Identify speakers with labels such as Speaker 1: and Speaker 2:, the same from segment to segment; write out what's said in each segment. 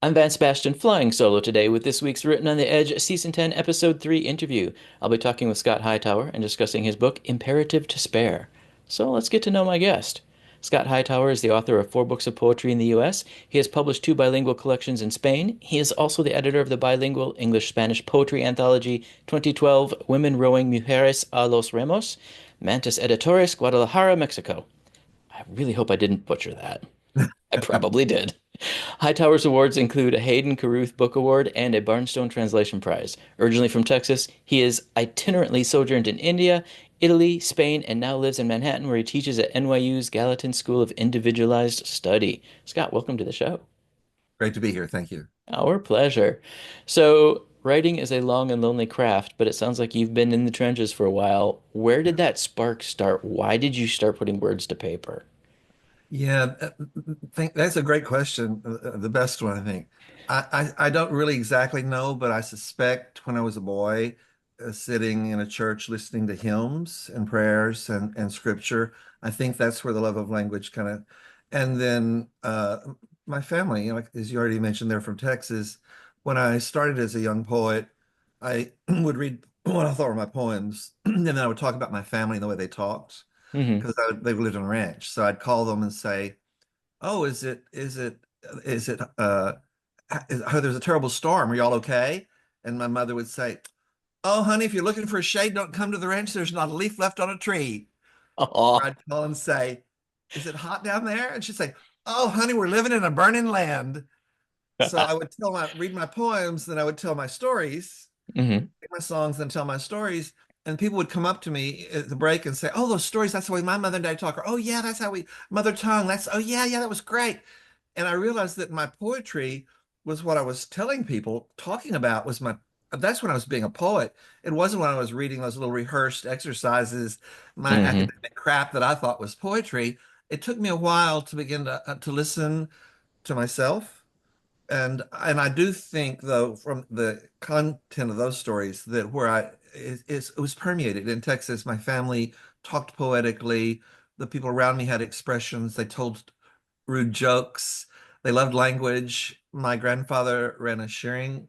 Speaker 1: I'm Van Sebastian flying solo today with this week's Written on the Edge Season 10 Episode 3 interview. I'll be talking with Scott Hightower and discussing his book, Imperative to Spare. So let's get to know my guest. Scott Hightower is the author of 4 books of poetry in the US. He has published 2 bilingual collections in Spain. He is also the editor of the bilingual English-Spanish poetry anthology 2012 Women Rowing Mujeres A Los Remos, Mantis Editores, Guadalajara, Mexico. I really hope I didn't butcher that. I probably did. Hightower's awards include a Hayden Carruth Book Award and a Barnstone Translation Prize. Originally from Texas, he is itinerantly sojourned in India, Italy, Spain, and now lives in Manhattan, where he teaches at NYU's Gallatin School of Individualized Study. Scott, welcome to the show.
Speaker 2: Great to be here. Thank you.
Speaker 1: Our pleasure. So, writing is a long and lonely craft, but it sounds like you've been in the trenches for a while. Where did that spark start? Why did you start putting words to paper?
Speaker 2: Yeah, that's a great question. The best one, I think. I don't really exactly know, but I suspect when I was a boy, sitting in a church listening to hymns and prayers and scripture, I think that's where the love of language kind of, and then my family, like as you already mentioned, they're from Texas. When I started as a young poet, I would read what I thought were my poems, and then I would talk about my family and the way they talked.
Speaker 1: Hmm.
Speaker 2: Because they lived on a ranch. So I'd call them and say, "Oh, is it oh, there's a terrible storm. Are y'all okay?" And my mother would say, "Oh, honey, if you're looking for a shade, don't come to the ranch. There's not a leaf left on a tree." Or
Speaker 1: Oh,
Speaker 2: I'd call and say, "Is it hot down there?" And she'd say, "Oh, honey, we're living in a burning land." So I would read my poems, then I would tell my stories,
Speaker 1: hmm.
Speaker 2: my songs, and tell my stories. And people would come up to me at the break and say, "Oh, those stories, that's the way my mother and dad talk." Or, "Oh, yeah, that's how we, mother tongue. Oh, yeah, yeah, that was great." And I realized that my poetry was what I was telling people, talking about was that's when I was being a poet. It wasn't when I was reading those little rehearsed exercises, my
Speaker 1: Hmm.
Speaker 2: academic crap that I thought was poetry. It took me a while to begin to listen to myself and I do think though from the content of those stories that where it was permeated in Texas. My family talked poetically. The people around me had expressions. They told rude jokes. They loved language. My grandfather ran a shearing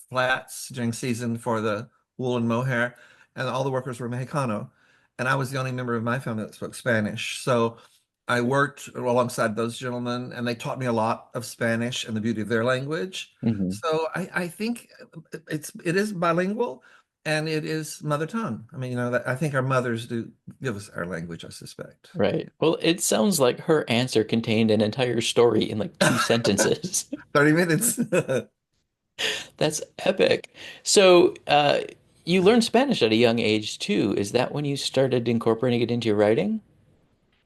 Speaker 2: flats during season for the wool and mohair, and all the workers were Mexicano. And I was the only member of my family that spoke Spanish. So I worked alongside those gentlemen, and they taught me a lot of Spanish and the beauty of their language.
Speaker 1: Hmm.
Speaker 2: So I think it is bilingual and it is mother tongue. I mean, I think our mothers do give us our language, I suspect.
Speaker 1: Right. Well, it sounds like her answer contained an entire story in like 2 sentences.
Speaker 2: 30 minutes.
Speaker 1: That's epic. So, you learned Spanish at a young age too. Is that when you started incorporating it into your writing?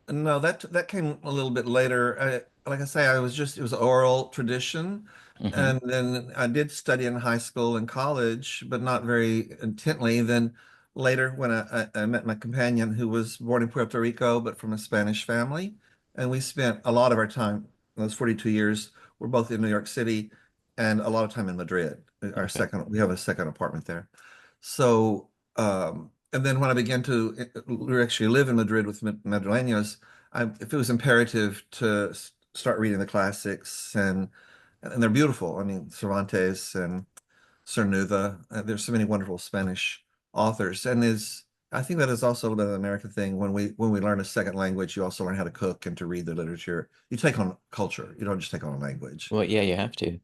Speaker 2: No, that came a little bit later. Like I say, it was oral tradition.
Speaker 1: Hmm.
Speaker 2: And then I did study in high school and college, but not very intently. Then later, when I met my companion who was born in Puerto Rico, but from a Spanish family, and we spent a lot of our time, those 42 years, we're both in New York City and a lot of time in Madrid.
Speaker 1: Okay.
Speaker 2: We have a second apartment there. So, and then when I began to actually live in Madrid with Madrileños, if it was imperative to start reading the classics and they're beautiful. I mean, Cervantes and Cernuda. There's so many wonderful Spanish authors, and is I think that is also a little bit of an American thing. When we learn a second language, you also learn how to cook and to read the literature. You take on culture. You don't just take on a language.
Speaker 1: Well, yeah, you have to.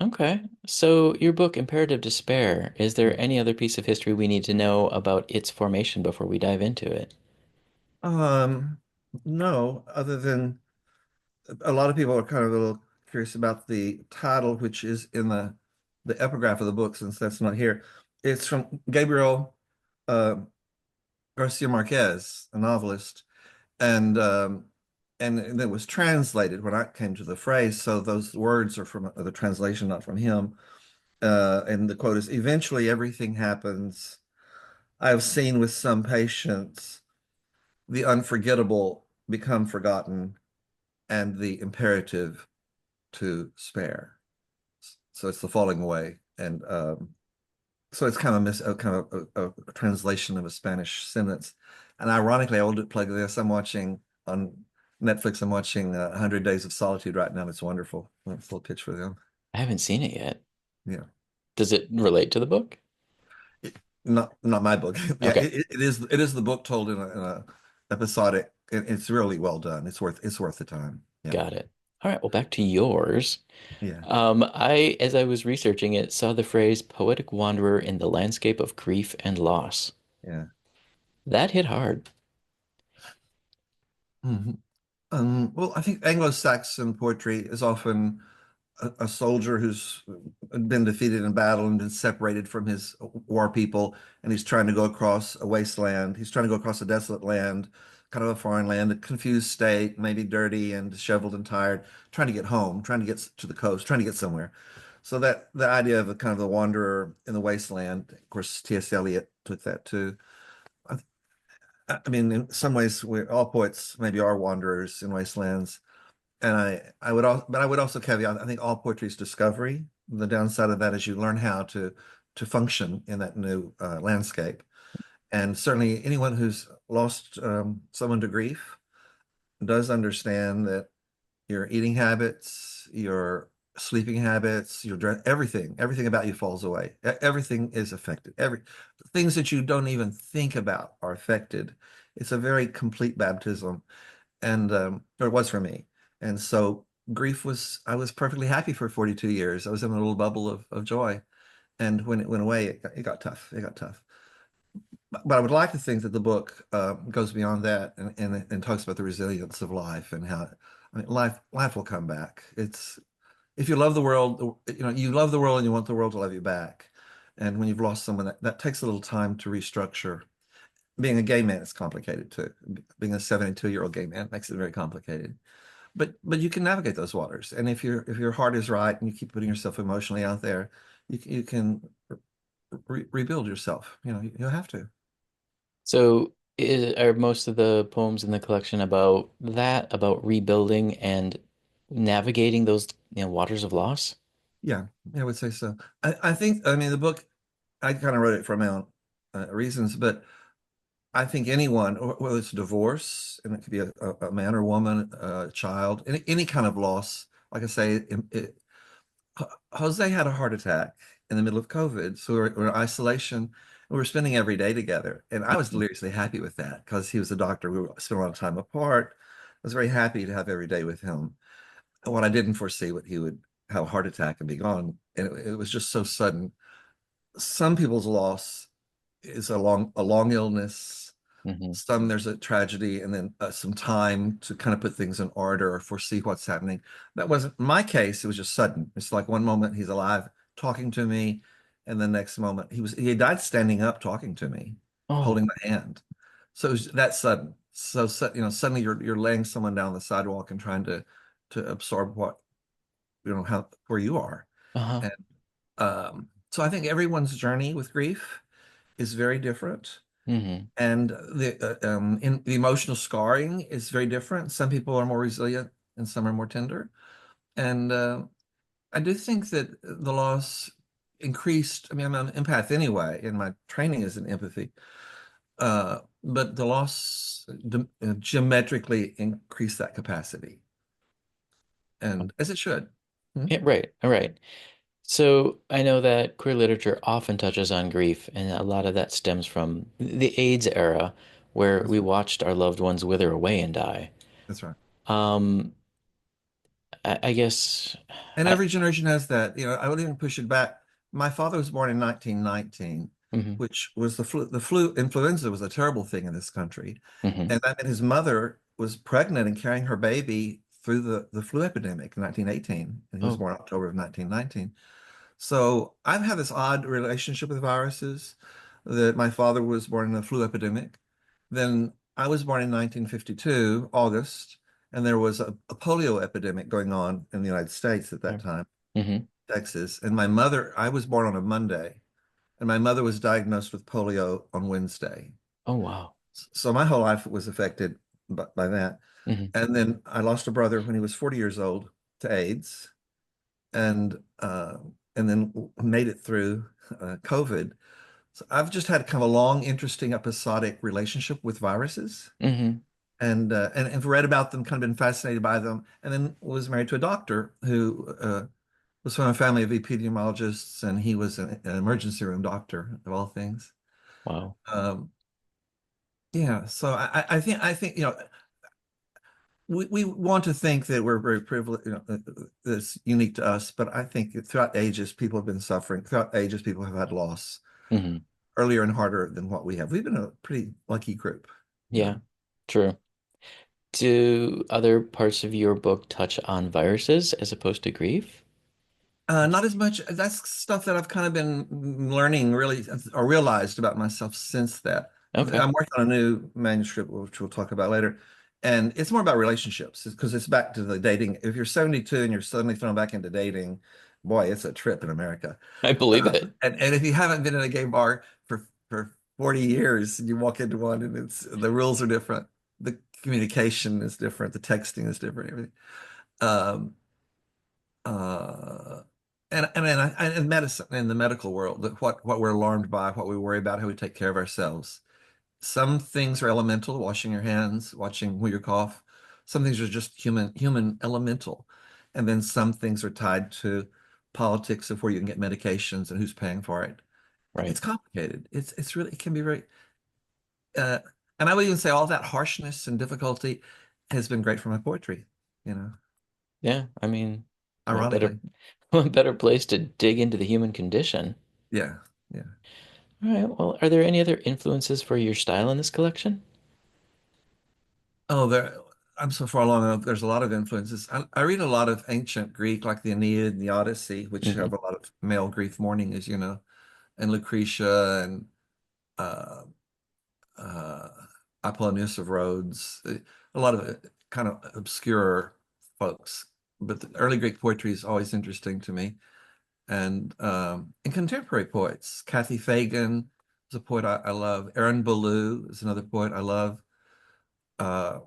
Speaker 1: Okay. So, your book, Imperative to Spare, is there
Speaker 2: Yeah.
Speaker 1: any other piece of history we need to know about its formation before we dive into it?
Speaker 2: Um, no, other than a lot of people are kind of a little curious about the title, which is in the epigraph of the book, since that's not here. It's from Gabriel uh, Garcia Marquez, a novelist, and it was translated when I came to the phrase. So those words are from the translation, not from him. And the quote is, "Eventually, everything happens. I have seen with some patience the unforgettable become forgotten, and the imperative to spare." So it's the falling away, and so it's kind of kind of a translation of a Spanish sentence. And ironically, I will play this. I'm watching on Netflix. I'm watching 100 Days of Solitude right now. It's wonderful. It's a little pitch for them.
Speaker 1: I haven't seen it yet.
Speaker 2: Yeah.
Speaker 1: Does it relate to the book?
Speaker 2: Not my book. Yeah,
Speaker 1: Okay,
Speaker 2: it is the book told in a episodic. It's really well done. It's worth the time. Yeah.
Speaker 1: got it. All right, well, back to yours.
Speaker 2: Yeah.
Speaker 1: As I was researching it, saw the phrase poetic wanderer in the landscape of grief and loss.
Speaker 2: Yeah.
Speaker 1: That hit hard.
Speaker 2: Mhm. Well, I think Anglo-Saxon poetry is often a soldier who's been defeated in battle and been separated from his war people, and he's trying to go across a wasteland. He's trying to go across a desolate land, kind of a foreign land, a confused state, maybe dirty and disheveled and tired, trying to get home, trying to get to the coast, trying to get somewhere. So that the idea of a kind of the wanderer in the wasteland, of course, T.S. Eliot took that too. I, I mean, in some ways, we all poets maybe are wanderers in wastelands. And I would also, but I would also caveat, I think all poetry is discovery. The downside of that is you learn how to function in that new landscape. And certainly anyone who's lost someone to grief does understand that your eating habits, your sleeping habits, your dress, everything about you falls away. Everything is affected. Things that you don't even think about are affected. It's a very complete baptism, and or it was for me. And so grief was, I was perfectly happy for 42 years. I was in a little bubble of joy. And when it went away, it got tough. It got tough. But I would like to think that the book goes beyond that and talks about the resilience of life and how, I mean, life will come back. It's if you love the world, you love the world and you want the world to love you back. And when you've lost someone, that takes a little time to restructure. Being a gay man is complicated too. Being a 72-year-old gay man makes it very complicated. But you can navigate those waters. And if your heart is right and you keep putting yourself emotionally out there, you can rebuild yourself. You have to.
Speaker 1: So, are most of the poems in the collection about that, about rebuilding and navigating those, waters of loss?
Speaker 2: Yeah, I would say so. I think, I mean, the book, I kind of wrote it for my own reasons, but I think anyone, whether it's divorce, and it could be a man or woman, a child, any kind of loss, like I say, Jose had a heart attack in the middle of COVID. So we're in isolation and we were spending every day together. And I was deliriously happy with that because he was a doctor. We spent a lot of time apart. I was very happy to have every day with him. And what I didn't foresee, what he would have a heart attack and be gone. And it was just so sudden. Some people's loss is a long illness.
Speaker 1: Hmm.
Speaker 2: Some there's a tragedy and then some time to kind of put things in order or foresee what's happening. That wasn't my case. It was just sudden. It's like one moment he's alive talking to me, and the next moment he died standing up talking to me,
Speaker 1: Oh,
Speaker 2: holding my hand. So it was that sudden. So suddenly you're laying someone down the sidewalk and trying to absorb what how where you are.
Speaker 1: uh-huh.
Speaker 2: And so I think everyone's journey with grief is very different.
Speaker 1: Hmm.
Speaker 2: And the emotional scarring is very different. Some people are more resilient and some are more tender. And I do think that the loss increased. I mean, I'm an empath anyway, and my training is in empathy. But the loss geometrically increased that capacity, and as it should. Hmm?
Speaker 1: Yeah, right. All right. So I know that queer literature often touches on grief, and a lot of that stems from the AIDS era, where
Speaker 2: That's
Speaker 1: we
Speaker 2: right.
Speaker 1: watched our loved ones wither away and die.
Speaker 2: That's right.
Speaker 1: Um, I guess
Speaker 2: And
Speaker 1: I.
Speaker 2: every generation has that. I would even push it back. My father was born in 1919,
Speaker 1: Hmm.
Speaker 2: which was the flu influenza was a terrible thing in this country.
Speaker 1: Hmm.
Speaker 2: And that meant his mother was pregnant and carrying her baby through the flu epidemic in 1918. And he was
Speaker 1: Oh,
Speaker 2: born October of 1919. So I've had this odd relationship with viruses that my father was born in a flu epidemic. Then I was born in 1952, August, and there was a polio epidemic going on in the United States at that time,
Speaker 1: mm-hmm.
Speaker 2: Texas. And I was born on a Monday, and my mother was diagnosed with polio on Wednesday.
Speaker 1: Oh, wow.
Speaker 2: So my whole life was affected by that.
Speaker 1: Hmm.
Speaker 2: And then I lost a brother when he was 40 years old to AIDS, and uh, and then made it through COVID. So I've just had kind of a long, interesting, episodic relationship with viruses.
Speaker 1: Hmm.
Speaker 2: and have read about them, kind of been fascinated by them, and then was married to a doctor who was from a family of epidemiologists, and he was an emergency room doctor of all things.
Speaker 1: Wow.
Speaker 2: Um, yeah, so I think we want to think that we're very privileged, that's unique to us, but I think that throughout ages people have been suffering. Throughout ages people have had loss
Speaker 1: Hmm.
Speaker 2: earlier and harder than what we have. We've been a pretty lucky group.
Speaker 1: Yeah, true. Do other parts of your book touch on viruses as opposed to grief?
Speaker 2: Not as much. That's stuff that I've kind of been learning really or realized about myself since that.
Speaker 1: Okay.
Speaker 2: I'm working on a new manuscript, which we'll talk about later. And it's more about relationships because it's back to the dating. If you're 72 and you're suddenly thrown back into dating, boy, it's a trip in America.
Speaker 1: I believe it.
Speaker 2: And if you haven't been in a gay bar for 40 years, and you walk into one and it's the rules are different. The communication is different. The texting is different. Everything. Um, uh, and medicine in the medical world, that what we're alarmed by, what we worry about, how we take care of ourselves. Some things are elemental, washing your hands, watching who you cough. Some things are just human elemental. And then some things are tied to politics of where you can get medications and who's paying for it.
Speaker 1: Right.
Speaker 2: It's complicated. It's really, it can be very uh, and I would even say all that harshness and difficulty has been great for my poetry, you know,
Speaker 1: Yeah, I mean, what better
Speaker 2: ironically.
Speaker 1: what better place to dig into the human condition?
Speaker 2: Yeah. Yeah.
Speaker 1: All right, well, are there any other influences for your style in this collection?
Speaker 2: Oh, I'm so far along. There's a lot of influences. I read a lot of ancient Greek, like the Aeneid and the Odyssey, which
Speaker 1: Hmm.
Speaker 2: have a lot of male grief mourning, as you know, and Lucretia and uh, uh, Apollonius of Rhodes. A lot of kind of obscure folks. But the early Greek poetry is always interesting to me. And contemporary poets, Kathy Fagan is a poet I love. Aaron Ballou is another poet I love. Uh,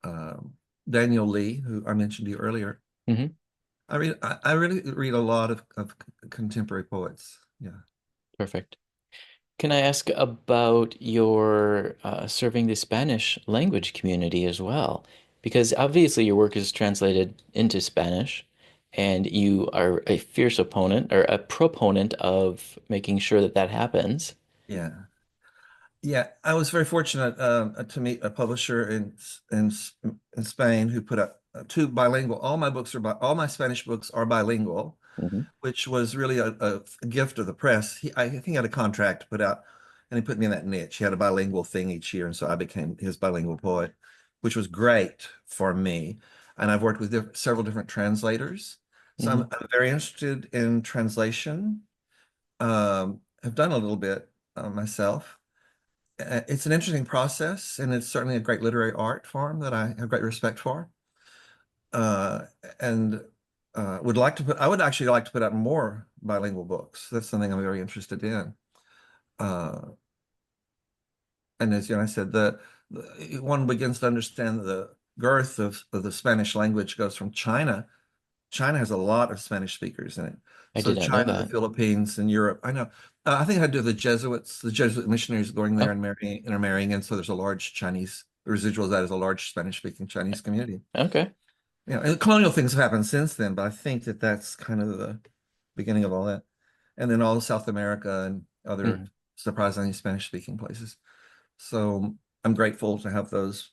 Speaker 2: um, Daniel Lee, who I mentioned to you earlier.
Speaker 1: Hmm.
Speaker 2: I really read a lot of contemporary poets. Yeah.
Speaker 1: Perfect. Can I ask about your serving the Spanish language community as well? Because obviously your work is translated into Spanish, and you are a fierce opponent or a proponent of making sure that that happens.
Speaker 2: Yeah. Yeah. I was very fortunate to meet a publisher in in Spain who put up two bilingual. All my Spanish books are bilingual,
Speaker 1: Hmm.
Speaker 2: which was really a gift of the press. I think he had a contract to put out, and he put me in that niche. He had a bilingual thing each year, and so I became his bilingual poet, which was great for me. And I've worked with several different translators, so
Speaker 1: Hmm.
Speaker 2: I'm very interested in translation. I've done a little bit myself. It's an interesting process, and it's certainly a great literary art form that I have great respect for. Uh, and would like to put, I would actually like to put out more bilingual books. That's something I'm very interested in. Uh, and as you know, I said, one begins to understand the girth of the Spanish language goes from China. China has a lot of Spanish speakers in it.
Speaker 1: I
Speaker 2: So
Speaker 1: did not know
Speaker 2: China, the
Speaker 1: that.
Speaker 2: Philippines, and Europe. I know. I think I do the Jesuits, the Jesuit missionaries going there
Speaker 1: Oh,
Speaker 2: and intermarrying, and so there's a large Chinese. The residual of that is a large Spanish-speaking Chinese community.
Speaker 1: okay.
Speaker 2: Yeah, and colonial things have happened since then, but I think that that's kind of the beginning of all that. And then all of South America and other
Speaker 1: Hmm.
Speaker 2: surprisingly Spanish-speaking places. So I'm grateful to have those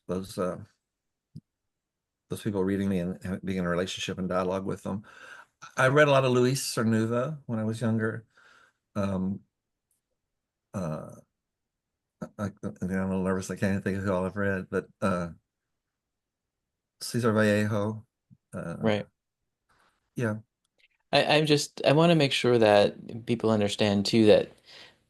Speaker 2: people reading me and being in a relationship and dialogue with them. I read a lot of Luis Cernuda when I was younger. Um, uh, I'm a little nervous. I can't think of who all I've read, but Cesar Vallejo. Uh,
Speaker 1: Right.
Speaker 2: yeah.
Speaker 1: I want to make sure that people understand too that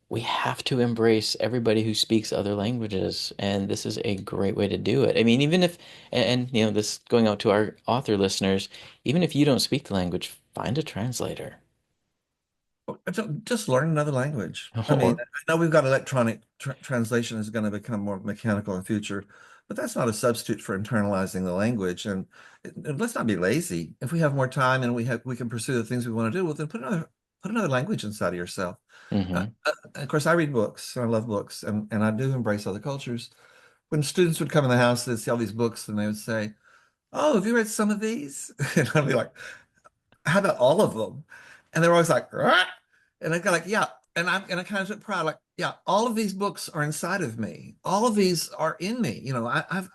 Speaker 1: we have to embrace everybody who speaks other languages, and this is a great way to do it. I mean, even if, you know, this going out to our author listeners, even if you don't speak the language, find a translator.
Speaker 2: Just learn another language. I mean,
Speaker 1: Or,
Speaker 2: I know we've got electronic translation is going to become more mechanical in the future, but that's not a substitute for internalizing the language. And let's not be lazy. If we have more time and we can pursue the things we want to do, well, then put another language inside of yourself.
Speaker 1: hmm.
Speaker 2: Of course, I read books and I love books, and I do embrace other cultures. when students would come in the house, they'd see all these books and they would say, "Oh, have you read some of these?" And I'd be like, "How about all of them?" And they're always like, "Rah!" And I go like, "Yeah." And I kind of took pride, like, "Yeah, all of these books are inside of me. All of these are in me. You know, I've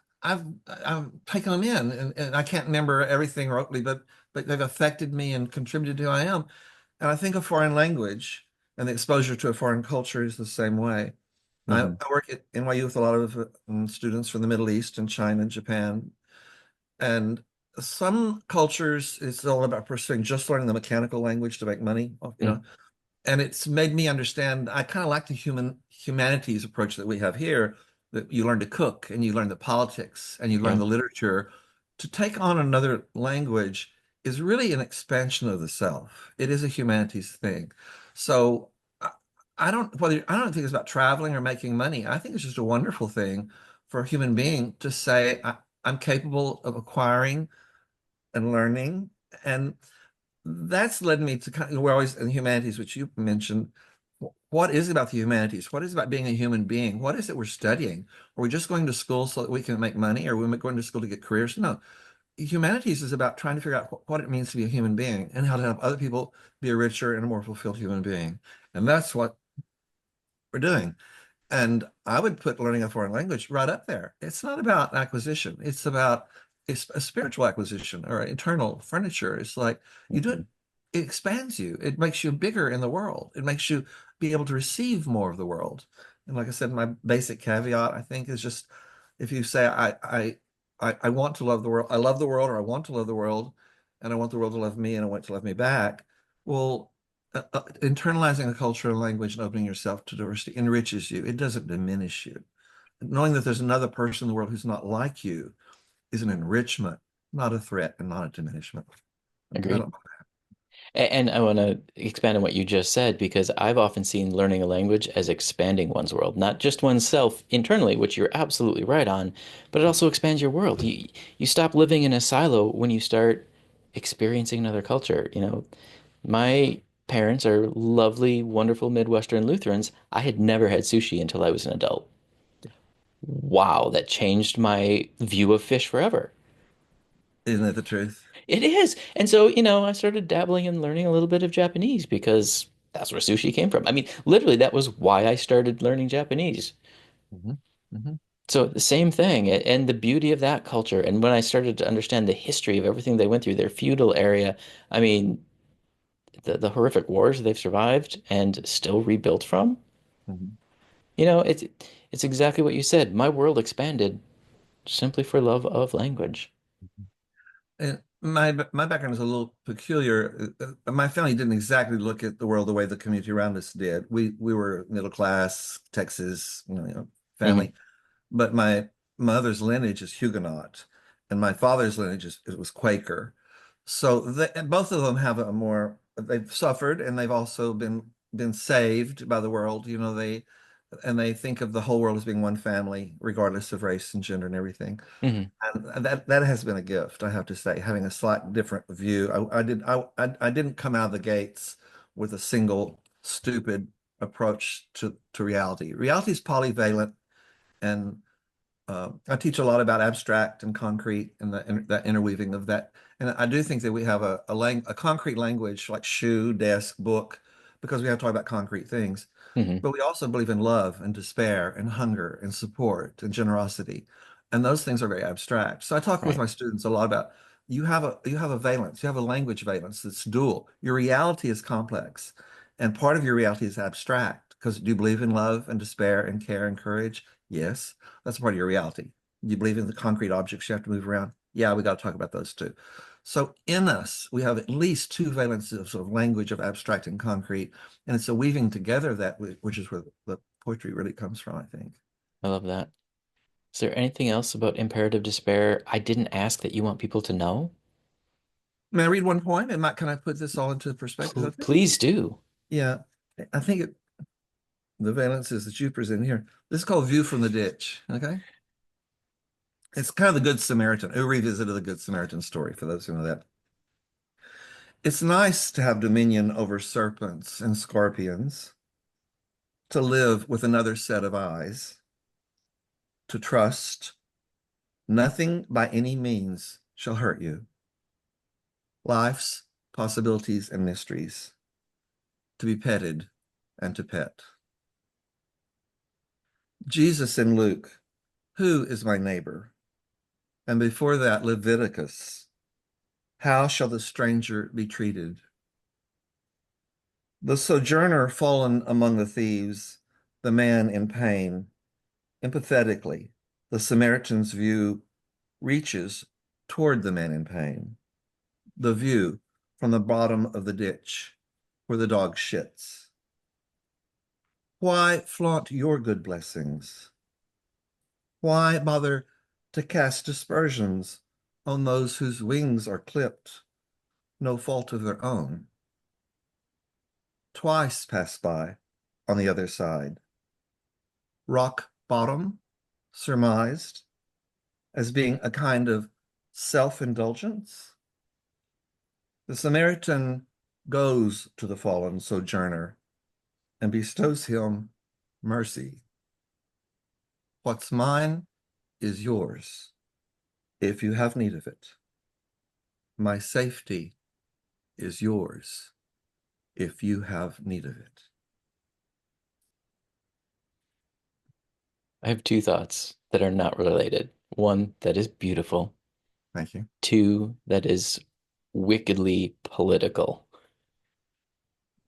Speaker 2: taken them in, and I can't remember everything remotely, but they've affected me and contributed to who I am." And I think a foreign language and the exposure to a foreign culture is the same way. I
Speaker 1: Hmm.
Speaker 2: work at NYU with a lot of students from the Middle East and China and Japan. And some cultures, it's all about pursuing just learning the mechanical language to make money, you know. And it's made me understand, I kind of like the humanities approach that we have here, that you learn to cook and you learn the politics and you learn
Speaker 1: Yeah,
Speaker 2: the literature. To take on another language is really an expansion of the self. It is a humanities thing. So I don't think it's about traveling or making money. I think it's just a wonderful thing for a human being to say, I'm capable of acquiring and learning. And that's led me to kind of, we're always in humanities, which you mentioned. What is it about the humanities? What is it about being a human being? What is it we're studying? Are we just going to school so that we can make money? Or are we going to school to get careers? No. Humanities is about trying to figure out what it means to be a human being and how to help other people be a richer and a more fulfilled human being. And that's what we're doing. And I would put learning a foreign language right up there. It's not about acquisition. It's about it's a spiritual acquisition or internal furniture. It's like you do it, it expands you. It makes you bigger in the world. It makes you be able to receive more of the world. And like I said, my basic caveat, I think, is just if you say I want to love the world, I love the world, or I want to love the world, and I want the world to love me, and I want to love me back. Well, internalizing a culture and language and opening yourself to diversity enriches you. It doesn't diminish you. Knowing that there's another person in the world who's not like you is an enrichment, not a threat and not a diminishment. I
Speaker 1: agreed.
Speaker 2: don't.
Speaker 1: And I want to expand on what you just said because I've often seen learning a language as expanding one's world, not just oneself internally, which you're absolutely right on, but it also expands your world. You stop living in a silo when you start experiencing another culture. You know, my parents are lovely, wonderful Midwestern Lutherans. I had never had sushi until I was an adult. Wow, that changed my view of fish forever.
Speaker 2: Isn't it the truth?
Speaker 1: It is. And so, I started dabbling and learning a little bit of Japanese because that's where sushi came from. I mean, literally, that was why I started learning Japanese.
Speaker 2: Hmm. Hmm.
Speaker 1: So the same thing, and the beauty of that culture. And when I started to understand the history of everything they went through, their feudal area, I mean, the horrific wars they've survived and still rebuilt from,
Speaker 2: Hmm.
Speaker 1: it's exactly what you said. My world expanded simply for love of language.
Speaker 2: And my background is a little peculiar. My family didn't exactly look at the world the way the community around us did. We were middle class, Texas,
Speaker 1: Hmm.
Speaker 2: family. But my mother's lineage is Huguenot, and my father's lineage it was Quaker. So and both of them have a more they've suffered and they've also been saved by the world. They think of the whole world as being one family, regardless of race and gender and everything.
Speaker 1: Hmm.
Speaker 2: And that has been a gift, I have to say, having a slight different view. I didn't come out of the gates with a single stupid approach to reality. Reality is polyvalent and I teach a lot about abstract and concrete and that interweaving of that. And I do think that we have a concrete language like shoe, desk, book, because we have to talk about concrete things.
Speaker 1: Hmm.
Speaker 2: But we also believe in love and despair and hunger and support and generosity. And those things are very abstract. So I talk with
Speaker 1: Right.
Speaker 2: my students a lot about you have a valence, you have a language valence that's dual. Your reality is complex. And part of your reality is abstract because do you believe in love and despair and care and courage? Yes. That's part of your reality. You believe in the concrete objects you have to move around? Yeah, we got to talk about those too. So in us, we have at least two valences of sort of language of abstract and concrete, and it's a weaving together of that, which is where the poetry really comes from, I think.
Speaker 1: I love that. Is there anything else about imperative despair I didn't ask that you want people to know?
Speaker 2: May I read one poem? And might can I put this all into perspective? Okay.
Speaker 1: Please do.
Speaker 2: Yeah, I think the valences that you present here. This is called View from the Ditch. Okay. It's kind of the Good Samaritan. Who revisited the Good Samaritan story for those who know that. It's nice to have dominion over serpents and scorpions, to live with another set of eyes, to trust. Nothing by any means shall hurt you. Life's possibilities and mysteries, to be petted and to pet. Jesus in Luke, who is my neighbor? And before that, Leviticus, how shall the stranger be treated? The sojourner fallen among the thieves, the man in pain, empathetically, the Samaritan's view reaches toward the man in pain. The view from the bottom of the ditch where the dog shits. Why flaunt your good blessings? Why bother to cast dispersions on those whose wings are clipped, no fault of their own? Twice pass by on the other side. Rock bottom, surmised as being a kind of self-indulgence. The Samaritan goes to the fallen sojourner and bestows him mercy. What's mine is yours if you have need of it. My safety is yours if you have need of it.
Speaker 1: I have two thoughts that are not related. One that is beautiful.
Speaker 2: Thank you.
Speaker 1: Two that is wickedly political.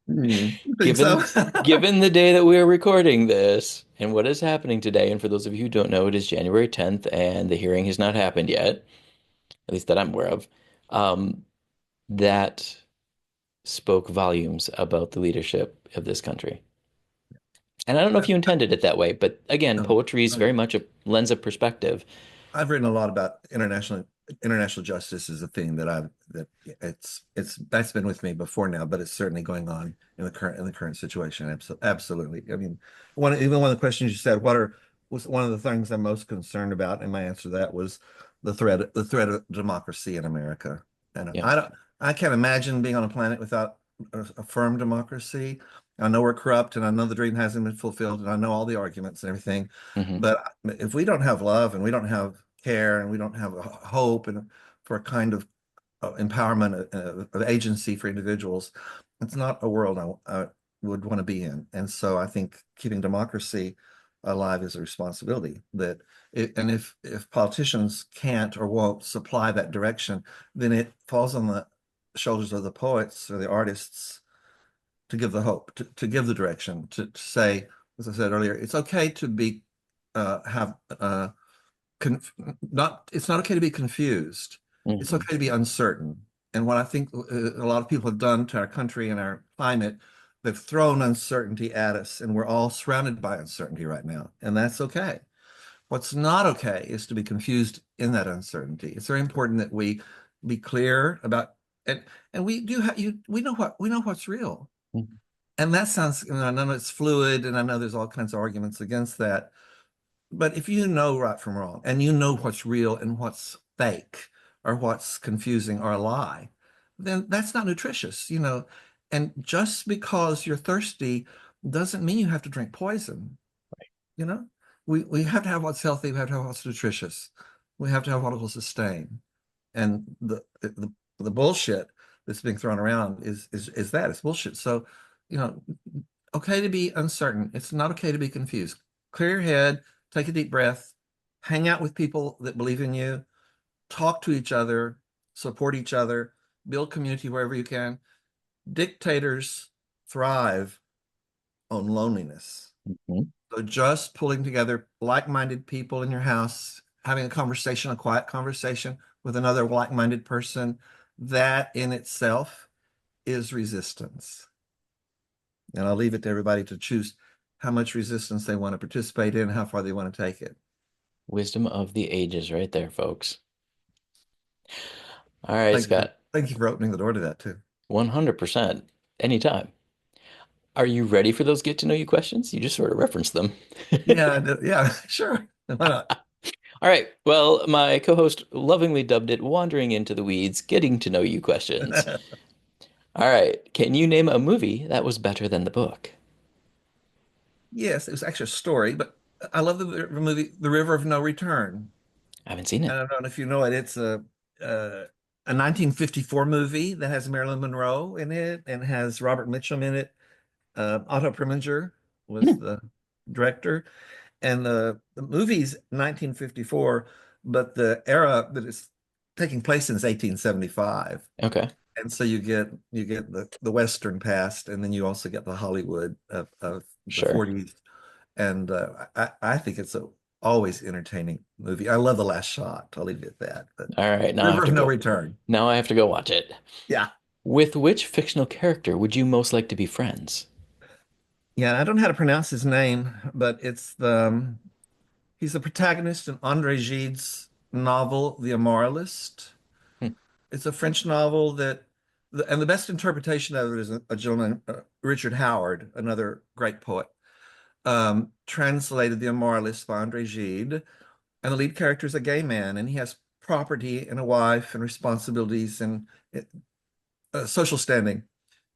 Speaker 2: You think so?
Speaker 1: Given given the day that we are recording this and what is happening today, and for those of you who don't know, it is January 10th and the hearing has not happened yet, at least that I'm aware of. That spoke volumes about the leadership of this country. And I don't know if you intended it that way, but again,
Speaker 2: No.
Speaker 1: poetry is very much a lens of perspective.
Speaker 2: I've written a lot about international justice is a thing that it's that's been with me before now, but it's certainly going on in the current situation. Absolutely. I mean, even one of the questions you said, was one of the things I'm most concerned about, and my answer to that was the threat of democracy in America. And
Speaker 1: Yeah.
Speaker 2: I can't imagine being on a planet without a firm democracy. I know we're corrupt, and I know the dream hasn't been fulfilled, and I know all the arguments and everything.
Speaker 1: Hmm.
Speaker 2: But if we don't have love and we don't have care and we don't have a hope and for a kind of empowerment of agency for individuals, it's not a world I would want to be in. And so I think keeping democracy alive is a responsibility and if politicians can't or won't supply that direction, then it falls on the shoulders of the poets or the artists to give the hope, to give the direction, to say, as I said earlier, it's okay to be have not it's not okay to be confused. It's
Speaker 1: Hmm.
Speaker 2: okay to be uncertain. And what I think a lot of people have done to our country and our climate, they've thrown uncertainty at us, and we're all surrounded by uncertainty right now, and that's okay. What's not okay is to be confused in that uncertainty. It's very important that we be clear about and we do have we know what's real. And that sounds, I know it's fluid, and I know there's all kinds of arguments against that. But if you know right from wrong, and you know what's real and what's fake, or what's confusing or a lie, then that's not nutritious. And just because you're thirsty doesn't mean you have to drink poison, you know? We have to have what's healthy, we have to have what's nutritious, we have to have what will sustain. And the bullshit that's being thrown around is that it's bullshit. So, you know, okay to be uncertain. It's not okay to be confused. Clear your head, take a deep breath, hang out with people that believe in you, talk to each other, support each other, build community wherever you can. Dictators thrive on loneliness.
Speaker 1: Hmm.
Speaker 2: So just pulling together like-minded people in your house, having a conversation, a quiet conversation with another like-minded person, that in itself is resistance. And I'll leave it to everybody to choose how much resistance they want to participate in, how far they want to take it.
Speaker 1: Wisdom of the ages right there, folks. All right, Scott.
Speaker 2: Thank you for opening the door to that too.
Speaker 1: 100%. Anytime. Are you ready for those get to know you questions? You just sort of referenced them.
Speaker 2: Yeah, yeah, sure. Why not?
Speaker 1: All right. Well, my co-host lovingly dubbed it Wandering into the Weeds, Getting to Know You Questions. All right. Can you name a movie that was better than the book?
Speaker 2: Yes, it was actually a story, but I love the movie The River of No Return.
Speaker 1: I haven't seen
Speaker 2: I
Speaker 1: it.
Speaker 2: don't know if you know it. It's a 1954 movie that has Marilyn Monroe in it and has Robert Mitchum in it. Otto Preminger was
Speaker 1: Hmm.
Speaker 2: the director, and the movie's 1954, but the era that it's taking place in is 1875.
Speaker 1: Okay,
Speaker 2: And so you get the Western past, and then you also get the Hollywood of the
Speaker 1: sure.
Speaker 2: 40s. And I think it's a always entertaining movie. I love The Last Shot. I'll leave it at that. But
Speaker 1: All right, now I have
Speaker 2: River
Speaker 1: to
Speaker 2: of No
Speaker 1: go.
Speaker 2: Return.
Speaker 1: Now I have to go watch it.
Speaker 2: Yeah.
Speaker 1: With which fictional character would you most like to be friends?
Speaker 2: Yeah, I don't know how to pronounce his name, but he's the protagonist in André Gide's novel, The Immoralist.
Speaker 1: Hmm.
Speaker 2: It's a French novel and the best interpretation of it is a gentleman, Richard Howard, another great poet, translated The Immoralist by André Gide. And the lead character is a gay man, and he has property and a wife and responsibilities and social standing.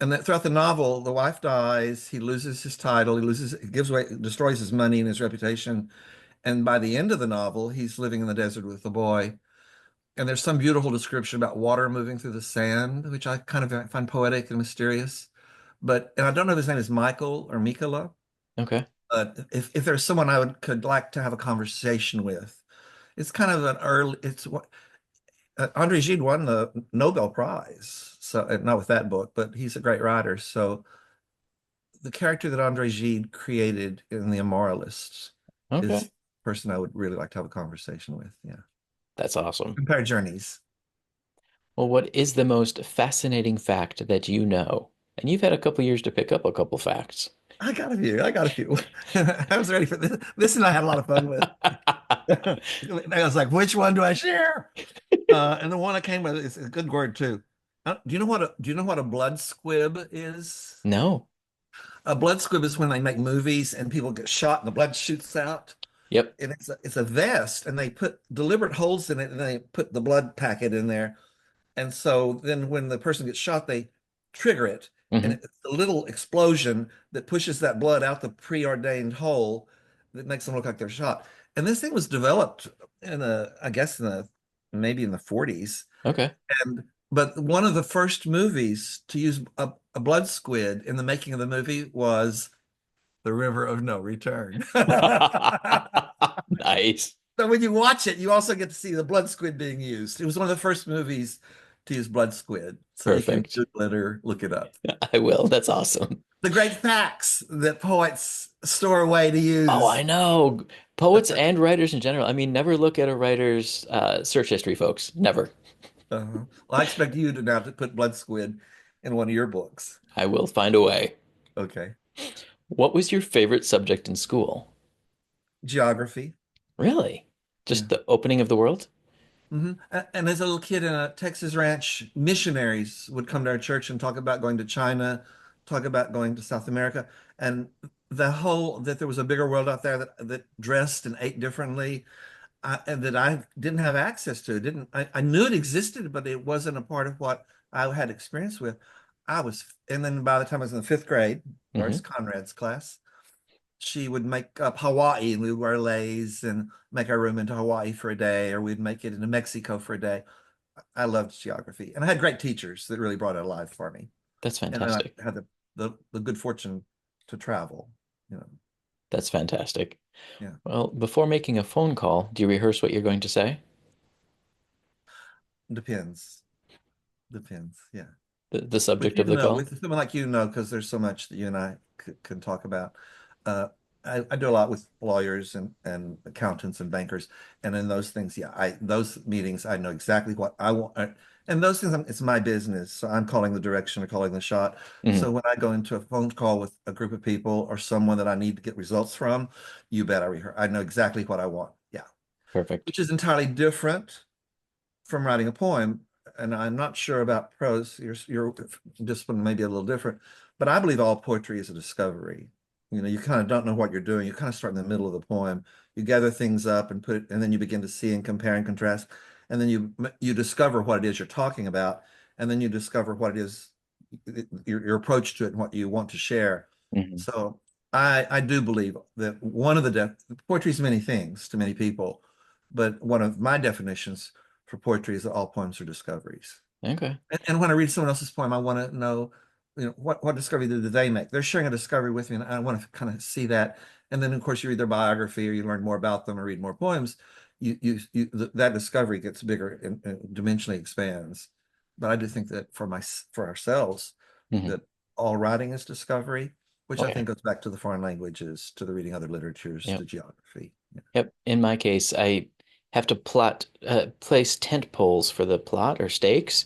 Speaker 2: And that throughout the novel, the wife dies, he loses his title, he gives away, destroys his money and his reputation. And by the end of the novel, he's living in the desert with the boy. And there's some beautiful description about water moving through the sand, which I kind of find poetic and mysterious. And I don't know if his name is Michael or Mikola,
Speaker 1: Okay.
Speaker 2: but if there's someone could like to have a conversation with, it's kind of an early, it's what Andre Gide won the Nobel Prize. So not with that book, but he's a great writer. So the character that Andre Gide created in The Immoralists is
Speaker 1: Okay.
Speaker 2: the person I would really like to have a conversation with. Yeah.
Speaker 1: That's awesome.
Speaker 2: Compare journeys.
Speaker 1: Well, what is the most fascinating fact that you know? And you've had a couple years to pick up a couple facts.
Speaker 2: I got a few. I got a few. I was ready for this. This and I had a lot of fun with. I was like, which one do I share? And the one I came with is a good word too. Do you know what a blood squib is?
Speaker 1: No.
Speaker 2: A blood squib is when they make movies and people get shot and the blood shoots out.
Speaker 1: Yep.
Speaker 2: And it's a vest and they put deliberate holes in it and they put the blood packet in there. And so then when the person gets shot, they trigger it. And
Speaker 1: Hmm.
Speaker 2: it's a little explosion that pushes that blood out the preordained hole that makes them look like they're shot. And this thing was developed I guess maybe in the 40s.
Speaker 1: Okay.
Speaker 2: And but one of the first movies to use a blood squid in the making of the movie was The River of No Return.
Speaker 1: Nice.
Speaker 2: So when you watch it, you also get to see the blood squid being used. It was one of the first movies to use blood squid. So you can
Speaker 1: Perfect.
Speaker 2: Google it or look it up.
Speaker 1: I will. That's awesome.
Speaker 2: The great facts that poets store away to
Speaker 1: Oh, I
Speaker 2: use.
Speaker 1: know. Poets and writers in general. I mean, never look at a writer's search history, folks. Never.
Speaker 2: Well, I expect you to now to put blood squid in one of your books.
Speaker 1: I will find a way.
Speaker 2: Okay.
Speaker 1: What was your favorite subject in school?
Speaker 2: Geography.
Speaker 1: Really? Just
Speaker 2: Yeah.
Speaker 1: the opening of the world?
Speaker 2: And as a little kid in a Texas ranch, missionaries would come to our church and talk about going to China, talk about going to South America, and that there was a bigger world out there that dressed and ate differently, and that I didn't have access to. Didn't I knew it existed, but it wasn't a part of what I had experience with. And then by the time I was in the fifth grade,
Speaker 1: Hmm.
Speaker 2: Doris Conrad's class, she would make up Hawaii and we would wear leis and make our room into Hawaii for a day, or we'd make it into Mexico for a day. I loved geography and I had great teachers that really brought it alive for me.
Speaker 1: That's
Speaker 2: And then I
Speaker 1: fantastic.
Speaker 2: had the good fortune to travel, you know.
Speaker 1: That's fantastic.
Speaker 2: Yeah.
Speaker 1: Well, before making a phone call, do you rehearse what you're going to say?
Speaker 2: Depends. Depends. Yeah.
Speaker 1: The subject
Speaker 2: With
Speaker 1: of the call?
Speaker 2: with someone like because there's so much that you and I can talk about. Uh, I do a lot with lawyers and accountants and bankers, and in those things, yeah, I those meetings, I know exactly what I want, and those things, it's my business, so I'm calling the direction or calling the shot.
Speaker 1: Hmm.
Speaker 2: So when I go into a phone call with a group of people or someone that I need to get results from, you bet I rehearse. I know exactly what I want. Yeah,
Speaker 1: Perfect.
Speaker 2: which is entirely different from writing a poem, and I'm not sure about prose. Your discipline may be a little different, but I believe all poetry is a discovery. You know, you kind of don't know what you're doing. You kind of start in the middle of the poem. You gather things up and put it, and then you begin to see and compare and contrast, and then you discover what it is you're talking about, and then you discover what it is your approach to it and what you want to share.
Speaker 1: Hmm.
Speaker 2: So I do believe that one of the poetry is many things to many people, but one of my definitions for poetry is that all poems are discoveries.
Speaker 1: Okay.
Speaker 2: And when I read someone else's poem, I want to know, what discovery did they make? They're sharing a discovery with me, and I want to kind of see that. And then, of course, you read their biography, or you learn more about them, or read more poems. That discovery gets bigger and dimensionally expands. But I do think that for ourselves,
Speaker 1: Hmm.
Speaker 2: that all writing is discovery, which
Speaker 1: Oh
Speaker 2: I
Speaker 1: yeah.
Speaker 2: think goes back to the foreign languages, to the reading other literatures,
Speaker 1: Yep.
Speaker 2: to geography. Yeah.
Speaker 1: Yep. In my case, I have to place tent poles for the plot or stakes.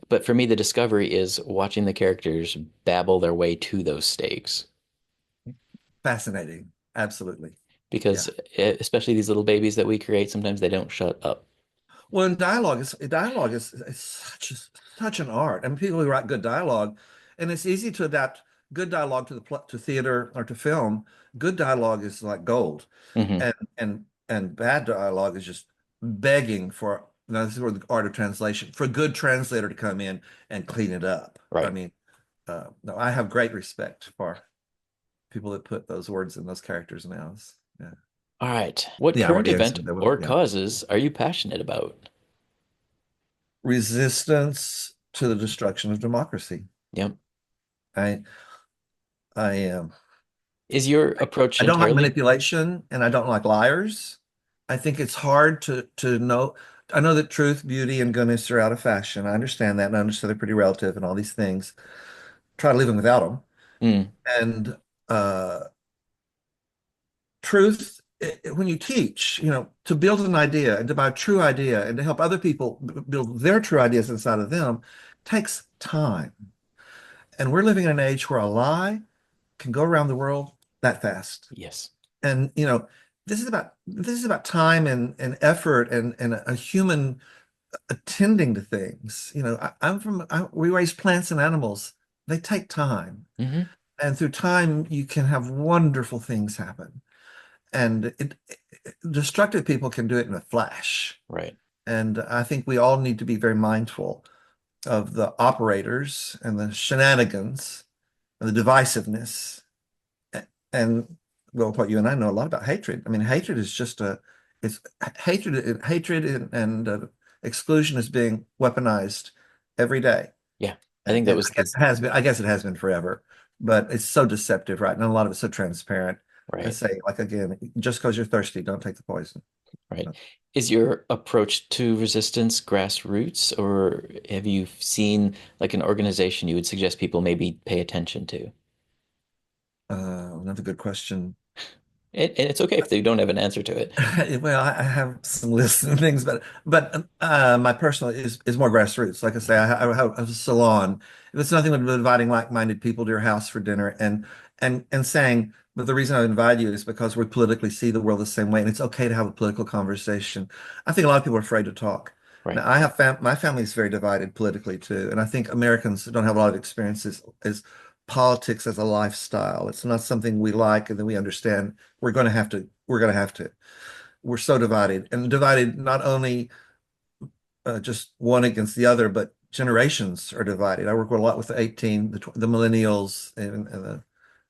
Speaker 1: But for me, the discovery is watching the characters babble their way to those stakes.
Speaker 2: Fascinating. Absolutely.
Speaker 1: Because
Speaker 2: Yeah.
Speaker 1: especially these little babies that we create, sometimes they don't shut up.
Speaker 2: Well, and dialogue is such an art. I mean, people who write good dialogue, and it's easy to adapt good dialogue to the to theater or to film. Good dialogue is like gold,
Speaker 1: Hmm.
Speaker 2: and bad dialogue is just begging for. Now, this is where the art of translation, for a good translator to come in and clean it up. I
Speaker 1: Right.
Speaker 2: mean, no, I have great respect for people that put those words in those characters' mouths. Yeah,
Speaker 1: All right. What
Speaker 2: yeah,
Speaker 1: current
Speaker 2: yes,
Speaker 1: event or
Speaker 2: yeah.
Speaker 1: causes are you passionate about?
Speaker 2: Resistance to the destruction of democracy.
Speaker 1: Yep.
Speaker 2: I I am.
Speaker 1: Is your approach
Speaker 2: I don't like
Speaker 1: entirely?
Speaker 2: manipulation and I don't like liars. I think it's hard to know. I know that truth, beauty, and goodness are out of fashion. I understand that, and I understand they're pretty relative and all these things. Try living without them.
Speaker 1: Mm,
Speaker 2: And uh, truth, when you teach, to build an idea and to buy a true idea and to help other people build their true ideas inside of them, takes time. And we're living in an age where a lie can go around the world that fast.
Speaker 1: yes.
Speaker 2: And this is about time and effort and a human attending to things. We raise plants and animals. They take time.
Speaker 1: Hmm.
Speaker 2: And through time, you can have wonderful things happen. And destructive people can do it in a flash.
Speaker 1: Right.
Speaker 2: And I think we all need to be very mindful of the operators and the shenanigans and the divisiveness. And well, what you and I know a lot about hatred. I mean, hatred is just it's hatred and exclusion is being weaponized every day.
Speaker 1: Yeah. I
Speaker 2: And,
Speaker 1: think that
Speaker 2: and
Speaker 1: was
Speaker 2: I
Speaker 1: the
Speaker 2: guess it has been, I guess it has been forever, but it's so deceptive, right? And a lot of it's so transparent. I
Speaker 1: right.
Speaker 2: say, like again, just because you're thirsty, don't take the poison.
Speaker 1: Right. Is your approach to resistance grassroots, or have you seen like an organization you would suggest people maybe pay attention to?
Speaker 2: Another good question.
Speaker 1: And it's okay if they don't have an answer to it.
Speaker 2: Well, I have some lists and things, but my personal is more grassroots. Like I say, I have a salon. It's nothing but inviting like-minded people to your house for dinner and saying, but the reason I invite you is because we politically see the world the same way, and it's okay to have a political conversation. I think a lot of people are afraid to talk.
Speaker 1: Right.
Speaker 2: Now, I have my family is very divided politically too, and I think Americans don't have a lot of experiences as politics as a lifestyle. It's not something we like, and then we understand we're going to have to. We're so divided and divided not only just one against the other, but generations are divided. I work with a lot with the 18, the millennials and the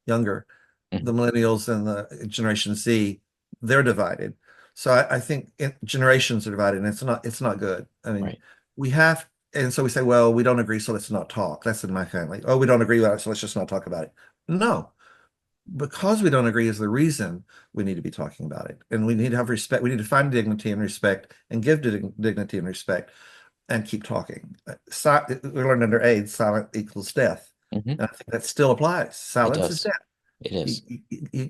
Speaker 2: younger,
Speaker 1: Mhm.
Speaker 2: the millennials and the Generation Z, they're divided. So I think generations are divided, and it's not good. I mean,
Speaker 1: Right.
Speaker 2: we have, and so we say, well, we don't agree, so let's not talk. That's in my family. Oh, we don't agree with it, so let's just not talk about it. No, because we don't agree is the reason we need to be talking about it. And we need to have respect. We need to find dignity and respect and give dignity and respect and keep talking. We learned under AIDS, silent equals death.
Speaker 1: Hmm.
Speaker 2: And I think that still applies.
Speaker 1: It
Speaker 2: Silence is
Speaker 1: does.
Speaker 2: death.
Speaker 1: It
Speaker 2: You,
Speaker 1: is.
Speaker 2: you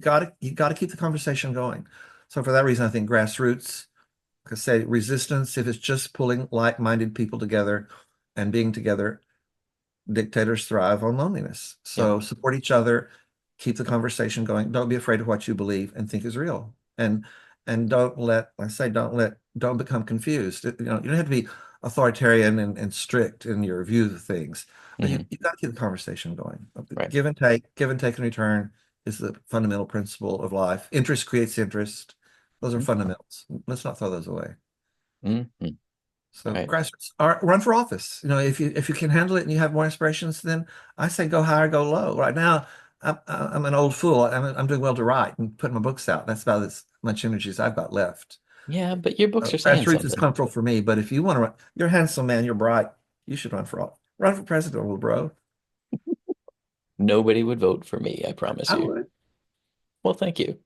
Speaker 2: gotta keep the conversation going. So for that reason, I think grassroots, like I say, resistance, if it's just pulling like-minded people together and being together, dictators thrive on loneliness.
Speaker 1: Yep.
Speaker 2: So support each other, keep the conversation going. Don't be afraid of what you believe and think is real. And don't become confused. You don't have to be authoritarian and strict in your view of things, but you,
Speaker 1: Hmm.
Speaker 2: you got to keep the conversation going.
Speaker 1: Right.
Speaker 2: Give and take and return is the fundamental principle of life. Interest creates interest. Those are
Speaker 1: Mhm.
Speaker 2: fundamentals. Let's not throw those away.
Speaker 1: Mhm. All
Speaker 2: So
Speaker 1: right.
Speaker 2: grassroots, run for office. If you can handle it and you have more aspirations, then I say go high or go low. Right now, I'm an old fool. I'm doing well to write and put my books out. That's about as much energy as I've got left.
Speaker 1: Yeah, but your books are saying
Speaker 2: Grassroots is
Speaker 1: something.
Speaker 2: comfortable for me, but if you want to run, you're a handsome man, you're bright. You should run for president, little bro.
Speaker 1: Nobody would vote for me, I promise
Speaker 2: I
Speaker 1: you.
Speaker 2: would
Speaker 1: Well, thank you.